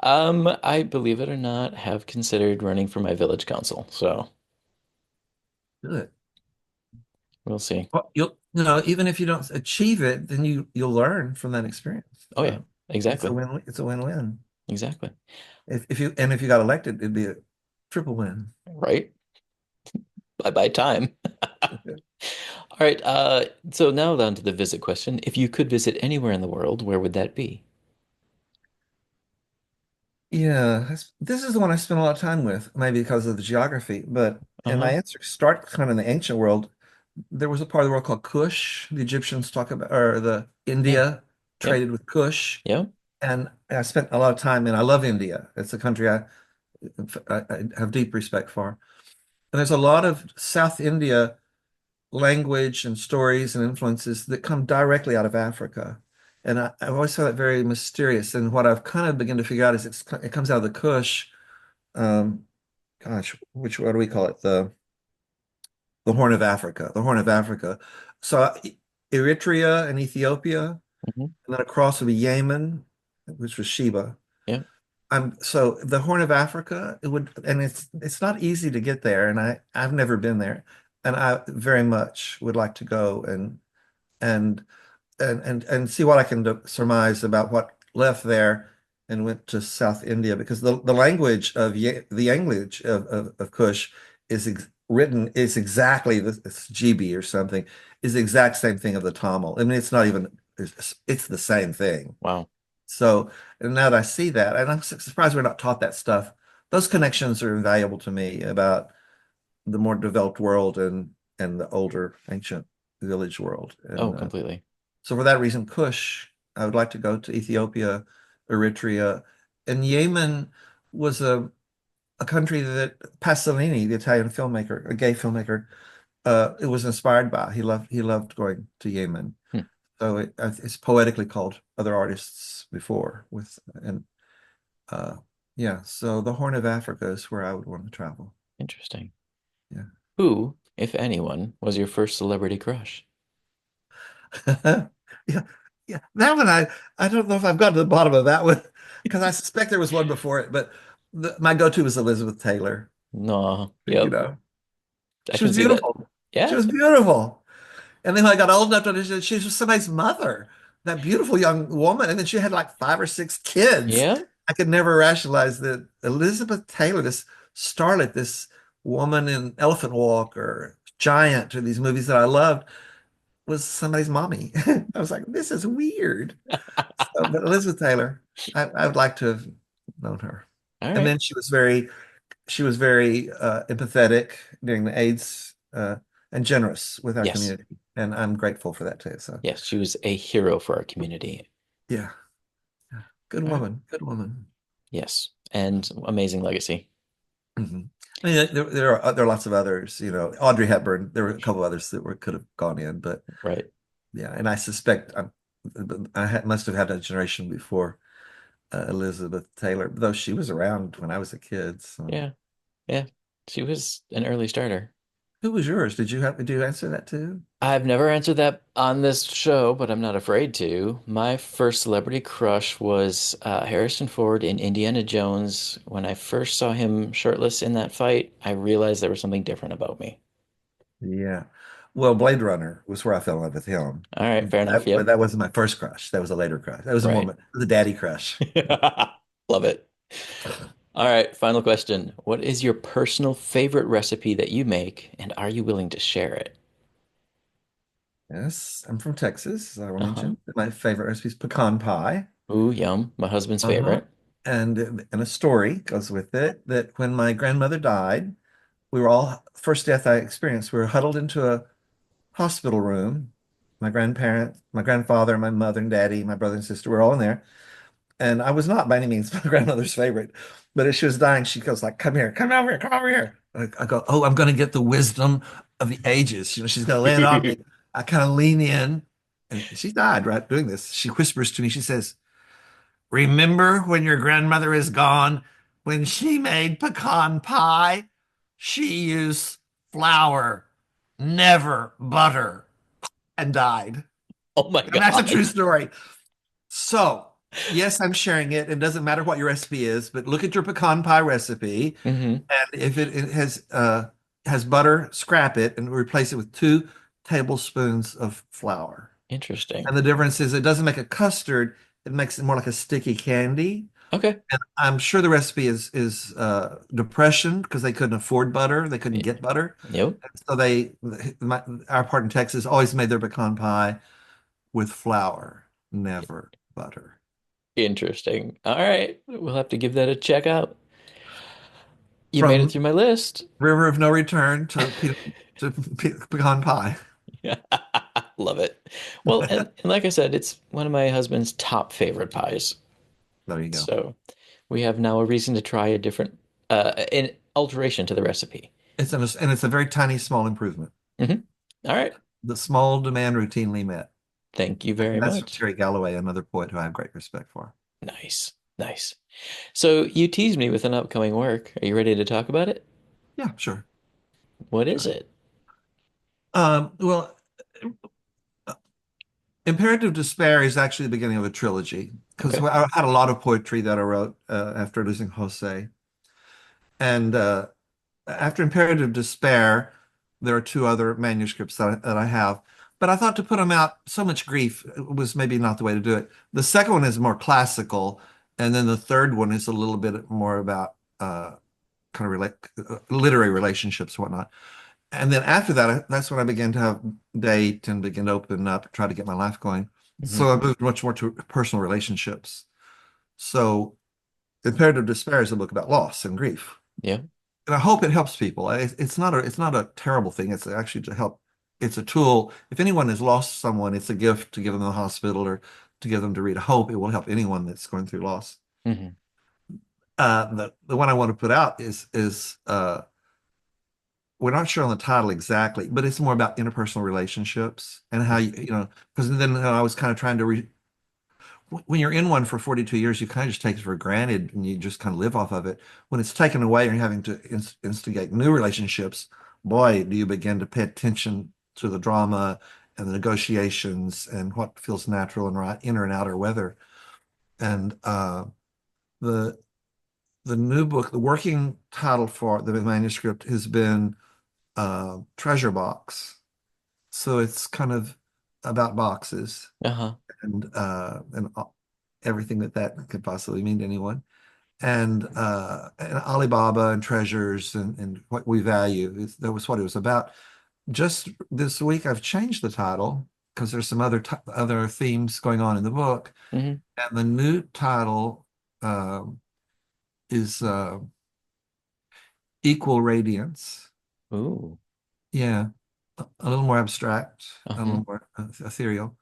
Speaker 1: I believe it or not have considered running for my village council, so
Speaker 2: do it.
Speaker 1: we'll see.
Speaker 2: Well, even if you don't achieve it, then you'll learn from that experience.
Speaker 1: Oh yeah,
Speaker 2: So it's a
Speaker 1: exactly.
Speaker 2: win. It's a win-win.
Speaker 1: Exactly.
Speaker 2: If you got elected, it'd be a triple win.
Speaker 1: Right? Bye-bye time. All right, so now down to the visit question. If you could visit anywhere in the world, where would that be?
Speaker 2: Yeah, this is the one I spent a lot of time with, maybe because of the geography. But and my
Speaker 1: Uh-huh.
Speaker 2: answers start kind of in the ancient world. There was a part of the world called Kush. The Egyptians talk about, or the
Speaker 1: Yeah.
Speaker 2: India
Speaker 1: Yep.
Speaker 2: traded with Kush,
Speaker 1: Yep.
Speaker 2: and I spent a lot of time, and I love India. It's a country I have deep respect for. And there's a lot of South India language and stories and influences that come directly out of Africa. And I've always found it very mysterious. And what I've kind of begun to figure out is it comes out of the Kush. Um, what do we call it? The Horn of Africa, the Horn of Africa. So Eritrea and Ethiopia,
Speaker 1: Hmm.
Speaker 2: and then across would be Yemen, which was Sheba.
Speaker 1: Yep.
Speaker 2: So the Horn of Africa, and it's not easy to get there, and I've never been there, and I very much would like to go and and see what I can surmise about what left there and went to South India because the language of the language of Kush written is exactly this it's GB or something is the exact same thing of the Tamil. I mean, it's not even it's the same thing.
Speaker 1: Wow.
Speaker 2: So and now that I see that, and I'm surprised we're not taught that stuff. Those connections are invaluable to me about the more developed world and the older ancient village world.
Speaker 1: Oh,
Speaker 2: And
Speaker 1: completely.
Speaker 2: so for that reason, Kush, I would like to go to Ethiopia, Eritrea, and Yemen was a country that Pasolini, the Italian filmmaker, a gay filmmaker, it was inspired by. He loved going to Yemen.
Speaker 1: Hmm.
Speaker 2: So it's poetically called other artists before with and uh, yeah. So the Horn of Africa is where I would want to travel.
Speaker 1: Interesting.
Speaker 2: Yeah.
Speaker 1: Who, if anyone, was your first celebrity crush?
Speaker 2: Yeah, yeah. That one I don't know if I've got to the bottom of that one because I suspect there was one before it, but my go-to was Elizabeth Taylor.
Speaker 1: No.
Speaker 2: You
Speaker 1: Yep.
Speaker 2: know,
Speaker 1: I
Speaker 2: she
Speaker 1: can
Speaker 2: was
Speaker 1: see that.
Speaker 2: beautiful. She
Speaker 1: Yeah.
Speaker 2: was beautiful. And then when I got old enough to understand she was somebody's mother, that beautiful young woman, and then she had like 5 or 6 kids.
Speaker 1: Yeah.
Speaker 2: I could never rationalize that Elizabeth Taylor, this starlet, this woman in Elephant Walk or Giant or these movies that I loved, was somebody's mommy. I was like, this is weird. So, but Elizabeth Taylor, I would like to have known her.
Speaker 1: All
Speaker 2: And
Speaker 1: right.
Speaker 2: then she was very empathetic during the AIDS and generous with our
Speaker 1: Yes.
Speaker 2: community. And I'm grateful for that too. So
Speaker 1: Yes, she was a hero for our community.
Speaker 2: yeah, yeah. Good
Speaker 1: All right.
Speaker 2: woman. Good woman.
Speaker 1: Yes. And amazing legacy.
Speaker 2: Mhm. I mean, there are lots of others, Audrey Hepburn. There were a couple others that could have gone in, but
Speaker 1: Right.
Speaker 2: yeah, and I suspect must have had a generation before Elizabeth Taylor, though she was around when I was a kid. So,
Speaker 1: Yeah. Yeah. She was an early starter.
Speaker 2: who was yours? Did you answer that too?
Speaker 1: I've never answered that on this show, but I'm not afraid to. My first celebrity crush was Harrison Ford in Indiana Jones. When I first saw him shirtless in that fight, I realized there was something different about me.
Speaker 2: Yeah. Well, Blade Runner was where I fell in love with him.
Speaker 1: All right, fair enough.
Speaker 2: But
Speaker 1: Yep.
Speaker 2: that wasn't my first crush. That was a later crush. That was
Speaker 1: Right.
Speaker 2: the daddy crush.
Speaker 1: Love it. All right, final question. What is your personal favorite recipe that you make, and are you willing to share it?
Speaker 2: Yes, I'm from Texas, as I
Speaker 1: Uh-huh.
Speaker 2: mentioned. My favorite recipe is pecan pie.
Speaker 1: Ooh, yum. My husband's
Speaker 2: Uh-huh.
Speaker 1: favorite.
Speaker 2: And a story goes with it that when my grandmother died, we were all, first death I experienced, we were huddled into a hospital room. My grandparents, my grandfather, my mother and daddy, my brother and sister were all in there. And I was not by any means my grandmother's favorite. But as she was dying, she goes like, come here, come over here, come over here. I go, oh, I'm going to get the wisdom of the ages. She's going to land on me. I kind of lean in And she died right doing this. She whispers to me, she says, "Remember when your grandmother is gone, when she made pecan pie, she used flour, never butter," and died.
Speaker 1: Oh my
Speaker 2: And that's a
Speaker 1: God.
Speaker 2: true story. So, yes, I'm sharing it. It doesn't matter what your recipe is, but look at your pecan pie recipe.
Speaker 1: Hmm.
Speaker 2: And if it has butter, scrap it and replace it with 2 tablespoons of flour.
Speaker 1: Interesting.
Speaker 2: And the difference is it doesn't make a custard, it makes it more like a sticky candy.
Speaker 1: Okay.
Speaker 2: And I'm sure the recipe is depression because they couldn't afford butter, they couldn't
Speaker 1: Y-
Speaker 2: get butter.
Speaker 1: Yep.
Speaker 2: And so our part in Texas always made their pecan pie with flour, never butter.
Speaker 1: Interesting. All right. We'll have to give that a check out. You made it
Speaker 2: From
Speaker 1: through my list.
Speaker 2: River of No Return to pecan pie.
Speaker 1: Yeah. Love it. Well, and like I said, it's one of my husband's top favorite pies.
Speaker 2: There you go.
Speaker 1: So we have now a reason to try a different, an alteration to the recipe.
Speaker 2: And it's a very tiny, small improvement.
Speaker 1: Hmm. All right.
Speaker 2: The small demand routinely met.
Speaker 1: Thank you very
Speaker 2: And that's from
Speaker 1: much.
Speaker 2: Terry Galloway, another poet who I have great respect for.
Speaker 1: Nice. Nice. So you teased me with an upcoming work. Are you ready to talk about it?
Speaker 2: Yeah, sure,
Speaker 1: What is
Speaker 2: sure.
Speaker 1: it?
Speaker 2: Well, Imperative Despair is actually the beginning of a trilogy because
Speaker 1: Okay.
Speaker 2: I had a lot of poetry that I wrote after losing Jose. And after Imperative Despair, there are 2 other manuscripts that I have. But I thought to put them out, so much grief was maybe not the way to do it. The second one is more classical, and then the third one is a little bit more about kind of literary relationships and whatnot. And then after that, that's when I began to have date and begin to open up, try to get my life going.
Speaker 1: Hmm.
Speaker 2: So I moved much more to personal relationships. So Imperative Despair is a book about loss and grief.
Speaker 1: Yeah.
Speaker 2: And I hope it helps people. It's not a terrible thing. It's actually to help. It's a tool. If anyone has lost someone, it's a gift to give them to the hospital or to give them to read. I hope it will help anyone that's going through loss.
Speaker 1: Hmm.
Speaker 2: The one I want to put out is we're not sure on the title exactly, but it's more about interpersonal relationships and how because then I was kind of trying to when you're in one for 42 years, you kind of just take it for granted and you just kind of live off of it. When it's taken away and you're having to instigate new relationships, boy, do you begin to pay attention to the drama and the negotiations and what feels natural and right, inner and outer weather. And the the new book, the working title for the manuscript has been Treasure Box. So it's kind of about boxes
Speaker 1: Uh-huh.
Speaker 2: and everything that could possibly mean to anyone. And Alibaba and treasures and what we value. That was what it was about. Just this week, I've changed the title because there's some other themes going on in the book,
Speaker 1: Hmm.
Speaker 2: and the new title is Equal Radiance.
Speaker 1: Ooh.
Speaker 2: Yeah, a little more abstract, a
Speaker 1: Uh-huh.
Speaker 2: little more ethereal.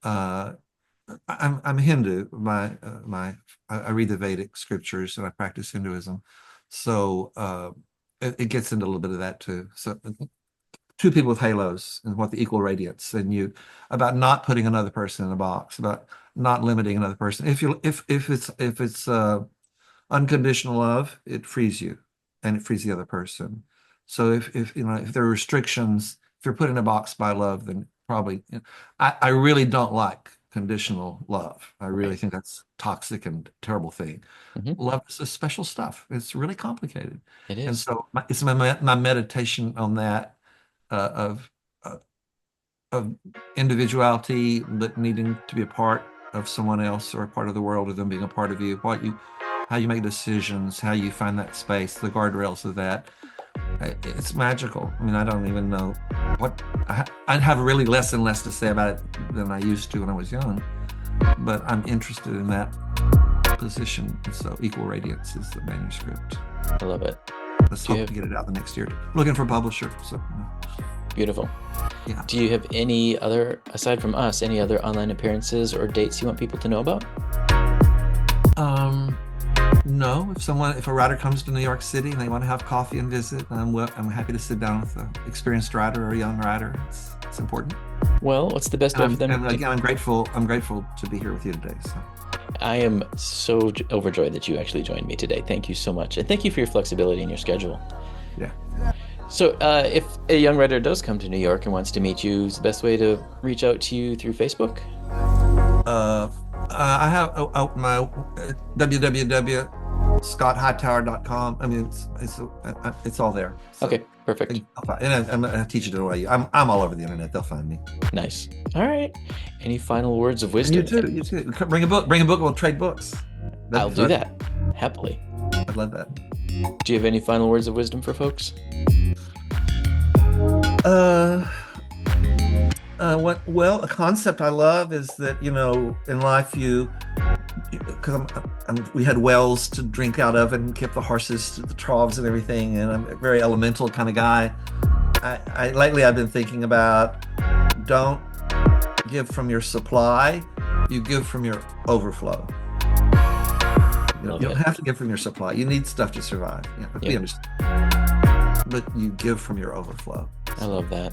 Speaker 2: Uh, I'm Hindu. I read the Vedic scriptures and I practice Hinduism, so it gets into a little bit of that too. So 2 people with halos and what the equal radiance and you about not putting another person in a box, about not limiting another person. If it's unconditional love, it frees you and it frees the other person. So if there are restrictions, if you're put in a box by love, then probably I really don't like conditional love. I really
Speaker 1: Right.
Speaker 2: think that's toxic and terrible thing.
Speaker 1: Hmm.
Speaker 2: Love is a special stuff. It's really complicated.
Speaker 1: It
Speaker 2: And
Speaker 1: is.
Speaker 2: so it's my meditation on that uh, of uh, of individuality, but needing to be a part of someone else or a part of the world, or them being a part of you. How you make decisions, how you find that space, the guardrails of that. It's magical. I mean, I don't even know what I have really less and less to say about it than I used to when I was young. But I'm interested in that position. So, Equal Radiance is the manuscript.
Speaker 1: I love it.
Speaker 2: Let's
Speaker 1: Do you
Speaker 2: hope
Speaker 1: have
Speaker 2: to get it out the next year. Looking for a publisher. So,
Speaker 1: Beautiful.
Speaker 2: yeah.
Speaker 1: Do you have any other, aside from us, any other online appearances or dates you want people to know about?
Speaker 2: Um, No, if a writer comes to New York City and they want to have coffee and visit, I'm happy to sit down with an experienced writer or a young writer. It's important.
Speaker 1: Well, what's the best way for them
Speaker 2: And
Speaker 1: to...
Speaker 2: again, I'm grateful. I'm grateful to be here with you today. So,
Speaker 1: I am so overjoyed that you actually joined me today. Thank you so much. And thank you for your flexibility in your schedule.
Speaker 2: yeah.
Speaker 1: So, if a young writer does come to New York and wants to meet you, is the best way to reach out to you through Facebook?
Speaker 2: I have my www.scotthightower.com. I mean, it's all there. So,
Speaker 1: Okay, perfect.
Speaker 2: and I teach it away. I'm all over the internet. They'll find me.
Speaker 1: Nice. All right. Any final words of
Speaker 2: And
Speaker 1: wisdom?
Speaker 2: you too. Bring a book. We'll trade books.
Speaker 1: I'll do that happily.
Speaker 2: I'd love that.
Speaker 1: Do you have any final words of wisdom for folks?
Speaker 2: A concept I love is that, in life because we had wells to drink out of and kept the horses to the troughs and everything, and I'm a very elemental kind of guy. Lately I've been thinking about, don't give from your supply, you give from your overflow. You don't have to give from your supply. You need stuff to survive. We understand. But you give from your overflow.
Speaker 1: I love that.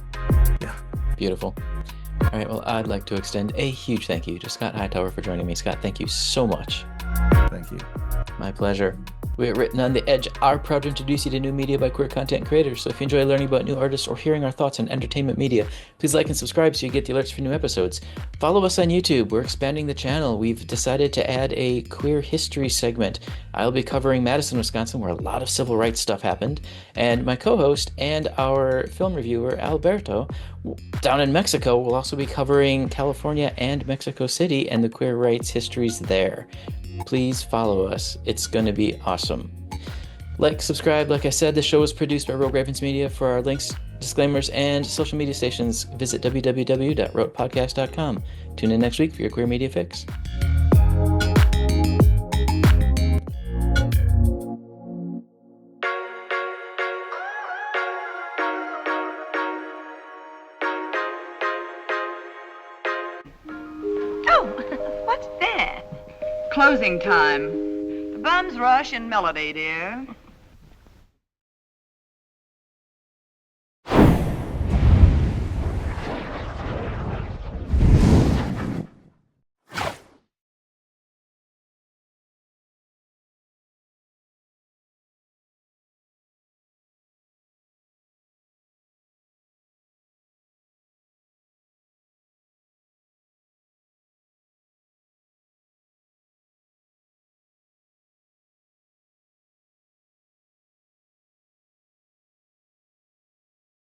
Speaker 2: Yeah.
Speaker 1: Beautiful. All right, well, I'd like to extend a huge thank you to Scott Hightower for joining me. Scott, thank you so much.
Speaker 2: Thank you.
Speaker 1: My pleasure. We at Written on the Edge are proud to introduce you to new media by queer content creators. So if you enjoy learning about new artists or hearing our thoughts on entertainment media, please like and subscribe so you get the alerts for new episodes. Follow us on YouTube. We're expanding the channel. We've decided to add a queer history segment. I'll be covering Madison, Wisconsin, where a lot of civil rights stuff happened. And my co-host and our film reviewer, Alberto, down in Mexico, will also be covering California and Mexico City and the queer rights histories there. Please follow us. It's going to be awesome. Like, subscribe. Like I said, the show is produced by Rogue Ravens Media. For our links, disclaimers, and social media stations, visit www.rotepodcast.com. Tune in next week for your queer media fix.
Speaker 3: Oh, what's that? Closing time. The bums rush in melody, dear.